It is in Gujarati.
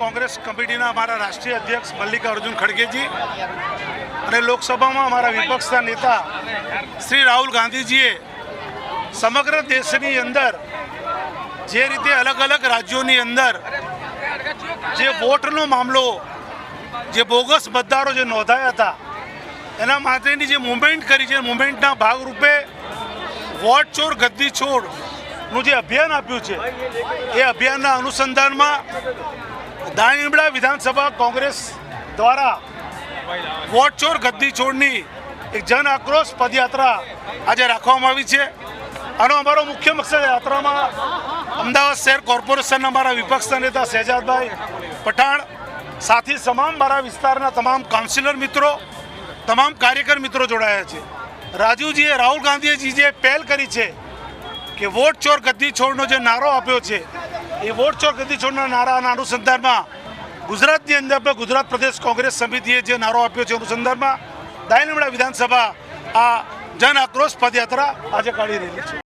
કોંગ્રેસ કમિટીના અમારા રાષ્ટ્રીય અધ્યક્ષ મલ્લિકાર્જુન ખડગેજી અને લોકસભામાં અમારા વિપક્ષના નેતા શ્રી રાહુલ ગાંધીજીએ સમગ્ર દેશની અંદર જે રીતે અલગ અલગ રાજ્યોની અંદર જે વોટનો મામલો, જે બોગસ મતદારો જે નોંધાયા હતા એના માટેની જે મુવમેન્ટ કરી છે, મુવમેન્ટના ભાગરૂપે વોટ ચોર ગદ્દી છોડનું જે અભિયાન આપ્યું છે એ અભિયાનના અનુસંધાનમાં દાણીલીમડા વિધાનસભા કોંગ્રેસ દ્વારા વોટ ચોર ગદ્દી છોડની એક જન આક્રોશ પદયાત્રા આજે રાખવામાં આવી છે. આનો અમારો મુખ્ય મકસદ યાત્રામાં અમદાવાદ શહેર કોર્પોરેશનના અમારા વિપક્ષના નેતા શહેજાદભાઈ પઠાણ, સાથી તમામ મારા વિસ્તારના તમામ કાઉન્સિલર મિત્રો, તમામ કાર્યકર મિત્રો જોડાયા છે. રાજુજીએ, રાહુલ ગાંધીજી જે પહેલ કરી છે કે વોટ ચોર ગદ્દી છોડનો જે નારો આપ્યો છે એ વોટ ચોર ગદ્દી છોડના નારાના અનુસંધાનમાં ગુજરાતની અંદર પણ ગુજરાત પ્રદેશ કોંગ્રેસ સમિતિએ જે નારો આપ્યો છે અનુસંધાનમાં દાણીલીમડા વિધાનસભા આ જન આક્રોશ પદયાત્રા આજે કાઢી રહી છે.